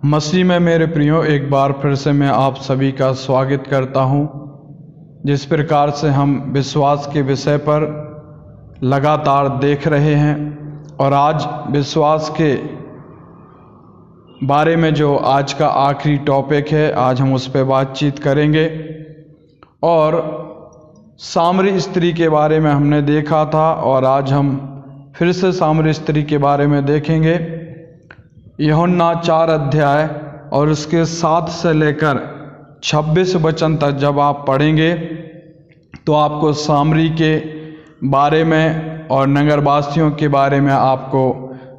मसीह में मेरे प्रियो, एक बार फिर से मैं आप सभी का स्वागत करता हूं। जिस प्रकार से हम विश्वास के विषय पर लगातार देख रहे हैं और आज विश्वास के बारे में जो आज का आखिरी टॉपिक है, आज हम उस पर बातचीत करेंगे। और सामरी स्त्री के बारे में हमने देखा था और आज हम फिर से सामरी स्त्री के बारे में देखेंगे। यूहन्ना 4 अध्याय और उसके 7 से लेकर 26 वचन तक जब आप पढ़ेंगे तो आपको सामरी के बारे में और नगरवासियों के बारे में आपको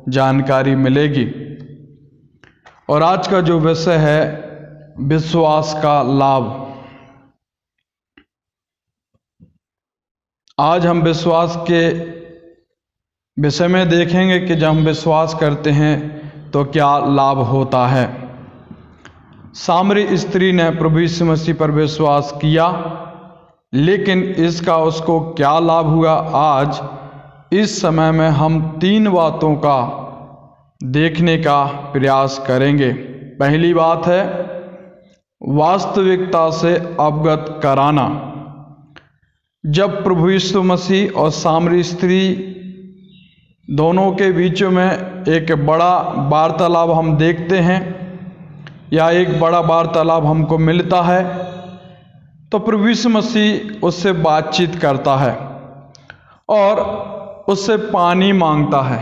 जानकारी मिलेगी। और आज का जो विषय है, विश्वास का लाभ। आज हम विश्वास के विषय में देखेंगे कि जब हम विश्वास करते हैं तो क्या लाभ होता है। सामरी स्त्री ने प्रभु यीशु मसीह पर विश्वास किया, लेकिन इसका उसको क्या लाभ हुआ, आज इस समय में हम 3 बातों का देखने का प्रयास करेंगे। पहली बात है वास्तविकता से अवगत कराना। जब प्रभु यीशु मसीह और सामरी स्त्री दोनों के बीच में एक बड़ा वार्तालाप हम देखते हैं या एक बड़ा वार्तालाप हमको मिलता है, तो प्रभु यीशु मसीह उससे बातचीत करता है और उससे पानी मांगता है।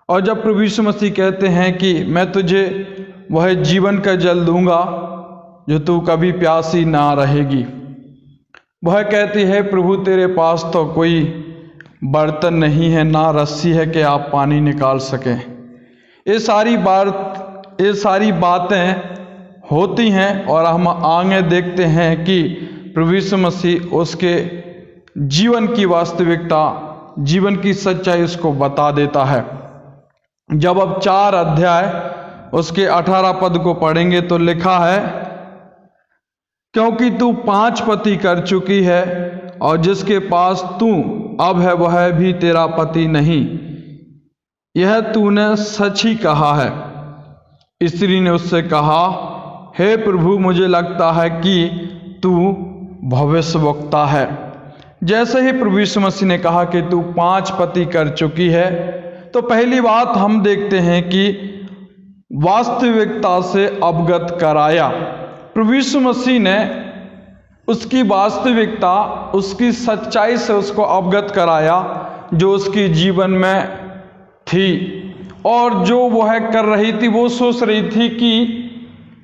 और जब प्रभु यीशु मसीह कहते हैं कि मैं तुझे वह जीवन का जल दूंगा जो तू कभी प्यासी ना रहेगी, वह कहती है प्रभु तेरे पास तो कोई बर्तन नहीं है, ना रस्सी है कि आप पानी निकाल सकें। ये सारी बातें होती हैं और हम आगे देखते हैं कि प्रभु यीशु मसीह उसके जीवन की वास्तविकता, जीवन की सच्चाई उसको बता देता है। जब अब 4 अध्याय उसके 18 पद को पढ़ेंगे तो लिखा है, क्योंकि तू 5 पति कर चुकी है और जिसके पास तू अब है वह भी तेरा पति नहीं, यह तूने सच ही कहा है। स्त्री ने उससे कहा, हे प्रभु, मुझे लगता है कि तू भविष्यवक्ता है। जैसे ही प्रभु यीशु मसीह ने कहा कि तू 5 पति कर चुकी है, तो पहली बात हम देखते हैं कि वास्तविकता से अवगत कराया। प्रभु यीशु मसीह ने उसकी वास्तविकता, उसकी सच्चाई से उसको अवगत कराया जो उसके जीवन में थी। और जो वह कर रही थी, वो सोच रही थी कि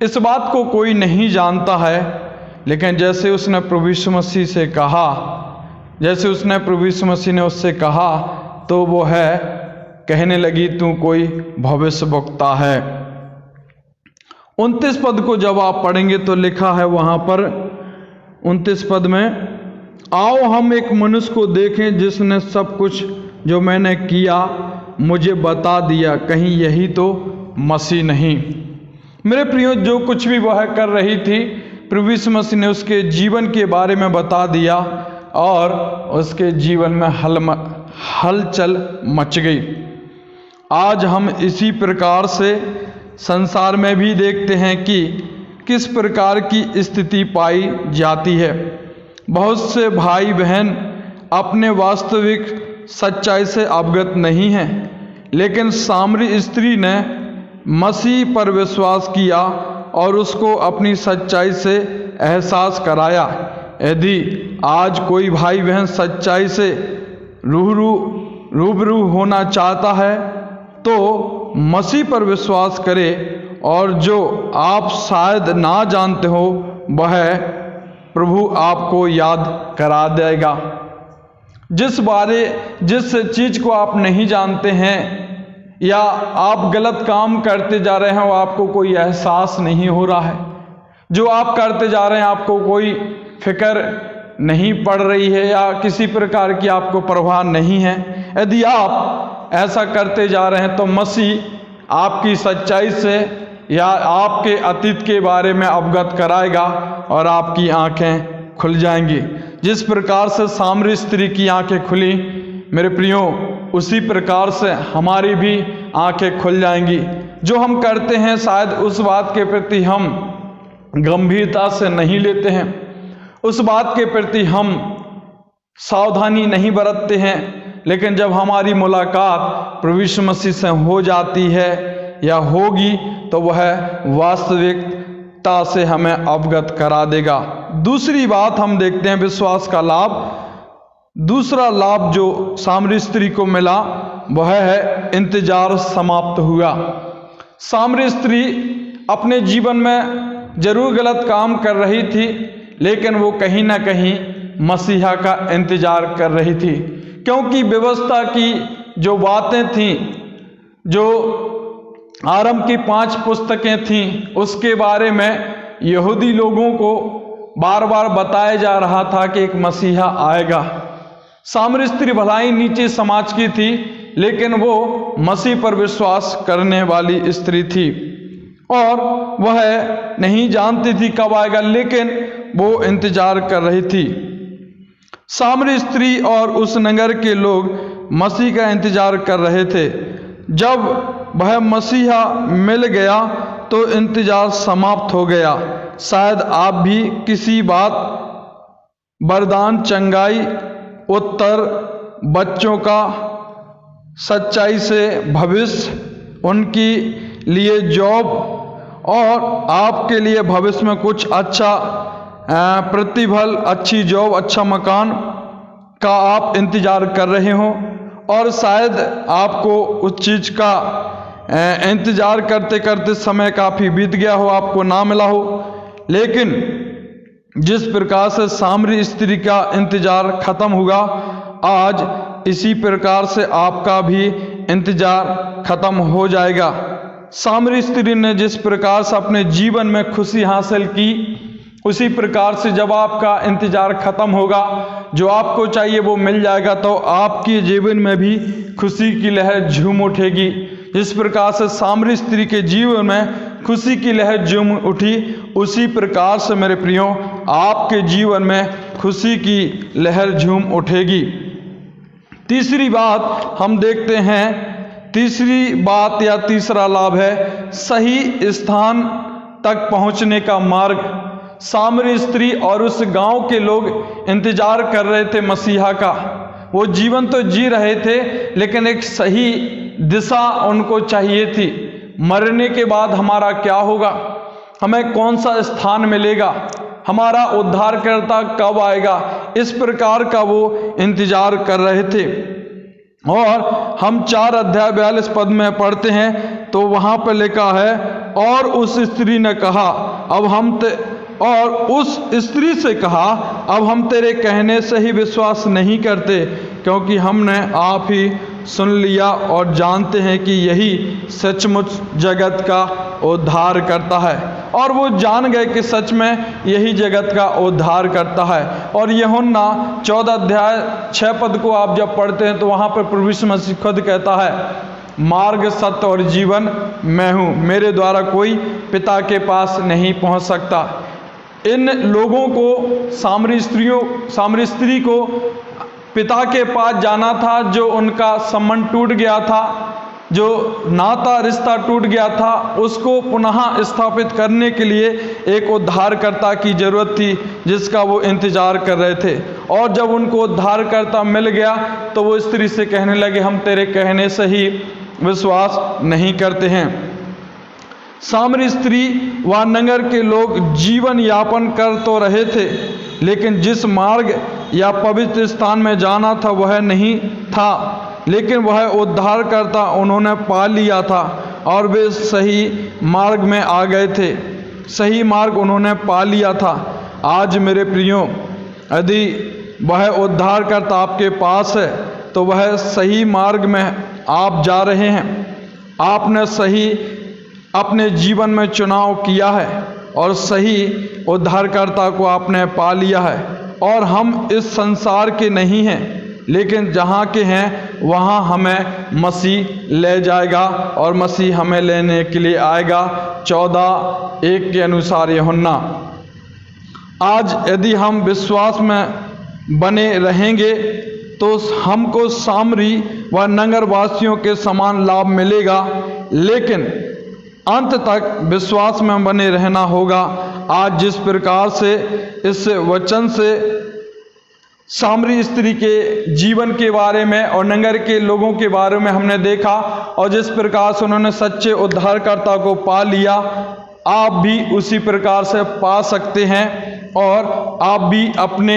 इस बात को कोई नहीं जानता है, लेकिन जैसे उसने प्रभु यीशु मसीह से कहा, प्रभु यीशु मसीह ने उससे कहा, तो वो है कहने लगी तू कोई भविष्यवक्ता है। 29 पद को जब आप पढ़ेंगे तो लिखा है वहां पर 29 पद में, आओ हम एक मनुष्य को देखें जिसने सब कुछ जो मैंने किया मुझे बता दिया, कहीं यही तो मसीह नहीं। मेरे प्रियो, जो कुछ भी वह कर रही थी, प्रभु यीशु मसीह ने उसके जीवन के बारे में बता दिया और उसके जीवन में हलचल मच गई। आज हम इसी प्रकार से संसार में भी देखते हैं कि किस प्रकार की स्थिति पाई जाती है। बहुत से भाई बहन अपने वास्तविक सच्चाई से अवगत नहीं हैं, लेकिन सामरी स्त्री ने मसीह पर विश्वास किया और उसको अपनी सच्चाई से एहसास कराया। यदि आज कोई भाई बहन सच्चाई से रूबरू होना चाहता है तो मसीह पर विश्वास करे, और जो आप शायद ना जानते हो वह प्रभु आपको याद करा देगा। जिस चीज को आप नहीं जानते हैं या आप गलत काम करते जा रहे हैं, वो आपको कोई एहसास नहीं हो रहा है, जो आप करते जा रहे हैं आपको कोई फिक्र नहीं पड़ रही है या किसी प्रकार की आपको परवाह नहीं है, यदि आप ऐसा करते जा रहे हैं तो मसीह आपकी सच्चाई से या आपके अतीत के बारे में अवगत कराएगा और आपकी आंखें खुल जाएंगी। जिस प्रकार से सामरी स्त्री की आंखें खुली, मेरे प्रियो, उसी प्रकार से हमारी भी आंखें खुल जाएंगी। जो हम करते हैं शायद उस बात के प्रति हम गंभीरता से नहीं लेते हैं, उस बात के प्रति हम सावधानी नहीं बरतते हैं, लेकिन जब हमारी मुलाकात प्रभु यीशु मसीह से हो जाती है या होगी तो वह वास्तविकता से हमें अवगत करा देगा। दूसरी बात हम देखते हैं विश्वास का लाभ। दूसरा लाभ जो सामरी स्त्री को मिला वह है इंतजार समाप्त हुआ। सामरी स्त्री अपने जीवन में जरूर गलत काम कर रही थी, लेकिन वो कहीं ना कहीं मसीहा का इंतजार कर रही थी, क्योंकि व्यवस्था की जो बातें थीं, जो आरंभ की 5 पुस्तकें थीं, उसके बारे में यहूदी लोगों को बार बार बताया जा रहा था कि एक मसीहा आएगा। सामरी स्त्री भलाई नीचे समाज की थी, लेकिन वो मसीह पर विश्वास करने वाली स्त्री थी और वह नहीं जानती थी कब आएगा, लेकिन वो इंतजार कर रही थी। सामरी स्त्री और उस नगर के लोग मसीह का इंतजार कर रहे थे। जब वह मसीहा मिल गया तो इंतजार समाप्त हो गया। शायद आप भी किसी बात, वरदान, चंगाई, उत्तर, बच्चों का, सच्चाई से भविष्य, उनकी लिए जॉब और आपके लिए भविष्य में कुछ अच्छा प्रतिफल, अच्छी जॉब, अच्छा मकान का आप इंतजार कर रहे हो और शायद आपको उस चीज़ का इंतजार करते करते समय काफ़ी बीत गया हो, आपको ना मिला हो। लेकिन जिस प्रकार से सामरी स्त्री का इंतजार खत्म हुआ, आज इसी प्रकार से आपका भी इंतजार खत्म हो जाएगा। सामरी स्त्री ने जिस प्रकार से अपने जीवन में खुशी हासिल की, उसी प्रकार से जब आपका इंतजार खत्म होगा, जो आपको चाहिए वो मिल जाएगा, तो आपके जीवन में भी खुशी की लहर झूम उठेगी। जिस प्रकार से सामरी स्त्री के जीवन में खुशी की लहर झूम उठी, उसी प्रकार से मेरे प्रियो आपके जीवन में खुशी की लहर झूम उठेगी। तीसरी बात हम देखते हैं, तीसरी बात या तीसरा लाभ है सही स्थान तक पहुंचने का मार्ग। सामरी स्त्री और उस गांव के लोग इंतजार कर रहे थे मसीहा का। वो जीवन तो जी रहे थे, लेकिन एक सही दिशा उनको चाहिए थी। मरने के बाद हमारा क्या होगा, हमें कौन सा स्थान मिलेगा, हमारा उद्धारकर्ता कब आएगा, इस प्रकार का वो इंतजार कर रहे थे। और हम 4 अध्याय 42 पद में पढ़ते हैं तो वहां पर लिखा है, और उस स्त्री ने कहा और उस स्त्री से कहा, अब हम तेरे कहने से ही विश्वास नहीं करते, क्योंकि हमने आप ही सुन लिया और जानते हैं कि यही सचमुच जगत का उद्धार करता है। और वो जान गए कि सच में यही जगत का उद्धार करता है। और यूहन्ना 14 अध्याय 6 पद को आप जब पढ़ते हैं तो वहाँ पर प्रभु यीशु मसीह खुद कहता है, मार्ग, सत्य और जीवन मैं हूँ, मेरे द्वारा कोई पिता के पास नहीं पहुँच सकता। इन लोगों को, सामरी स्त्री को पिता के पास जाना था, जो उनका संबंध टूट गया था, जो नाता रिश्ता टूट गया था, उसको पुनः स्थापित करने के लिए एक उद्धारकर्ता की जरूरत थी, जिसका वो इंतजार कर रहे थे। और जब उनको उद्धारकर्ता मिल गया तो वो स्त्री से कहने लगे, हम तेरे कहने से ही विश्वास नहीं करते हैं। सामरी स्त्री व नगर के लोग जीवन यापन कर तो रहे थे, लेकिन जिस मार्ग या पवित्र स्थान में जाना था वह नहीं था, लेकिन वह उद्धारकर्ता उन्होंने पा लिया था और वे सही मार्ग में आ गए थे। सही मार्ग उन्होंने पा लिया था। आज मेरे प्रियो, यदि वह उद्धारकर्ता आपके पास है तो वह सही मार्ग में आप जा रहे हैं। आपने सही अपने जीवन में चुनाव किया है और सही उद्धारकर्ता को आपने पा लिया है। और हम इस संसार के नहीं हैं, लेकिन जहाँ के हैं वहाँ हमें मसीह ले जाएगा और मसीह हमें लेने के लिए आएगा। 14:1 के अनुसार यूहन्ना। आज यदि हम विश्वास में बने रहेंगे तो हमको सामरी व नगर वासियों के समान लाभ मिलेगा, लेकिन अंत तक विश्वास में बने रहना होगा। आज जिस प्रकार से इस वचन से सामरी स्त्री के जीवन के बारे में और नगर के लोगों के बारे में हमने देखा, और जिस प्रकार से उन्होंने सच्चे उद्धारकर्ता को पा लिया, आप भी उसी प्रकार से पा सकते हैं और आप भी अपने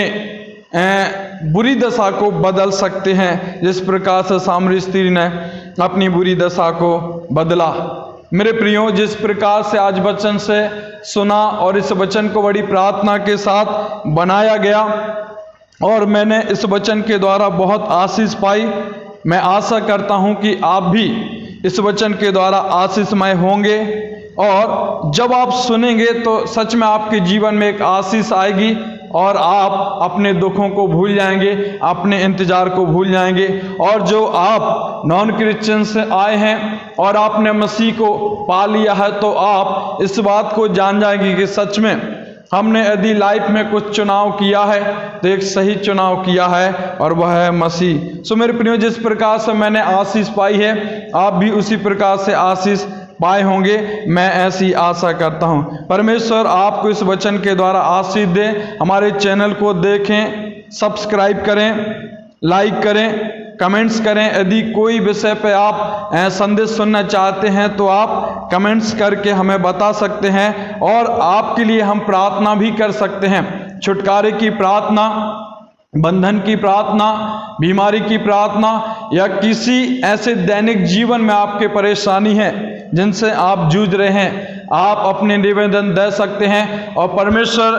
बुरी दशा को बदल सकते हैं, जिस प्रकार से सामरी स्त्री ने अपनी बुरी दशा को बदला। मेरे प्रियो, जिस प्रकार से आज वचन से सुना और इस वचन को बड़ी प्रार्थना के साथ बनाया गया और मैंने इस वचन के द्वारा बहुत आशीष पाई, मैं आशा करता हूं कि आप भी इस वचन के द्वारा आशीषमय होंगे, और जब आप सुनेंगे तो सच में आपके जीवन में एक आशीष आएगी और आप अपने दुखों को भूल जाएंगे, अपने इंतजार को भूल जाएंगे। और जो आप नॉन क्रिश्चियन से आए हैं और आपने मसीह को पा लिया है, तो आप इस बात को जान जाएंगे कि सच में हमने यदि लाइफ में कुछ चुनाव किया है तो एक सही चुनाव किया है, और वह है मसीह। सो मेरे प्रियो, जिस प्रकार से मैंने आशीष पाई है, आप भी उसी प्रकार से आशीष पाए होंगे, मैं ऐसी आशा करता हूं। परमेश्वर आपको इस वचन के द्वारा आशीष दे। हमारे चैनल को देखें, सब्सक्राइब करें, लाइक करें, कमेंट्स करें। यदि कोई विषय पे आप संदेश सुनना चाहते हैं तो आप कमेंट्स करके हमें बता सकते हैं, और आपके लिए हम प्रार्थना भी कर सकते हैं। छुटकारे की प्रार्थना, बंधन की प्रार्थना, बीमारी की प्रार्थना, या किसी ऐसे दैनिक जीवन में आपके परेशानी है जिनसे आप जूझ रहे हैं, आप अपने निवेदन दे सकते हैं और परमेश्वर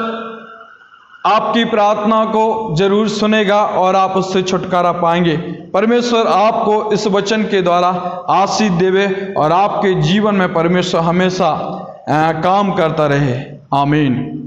आपकी प्रार्थना को जरूर सुनेगा और आप उससे छुटकारा पाएंगे। परमेश्वर आपको इस वचन के द्वारा आशीष देवे और आपके जीवन में परमेश्वर हमेशा काम करता रहे। आमीन।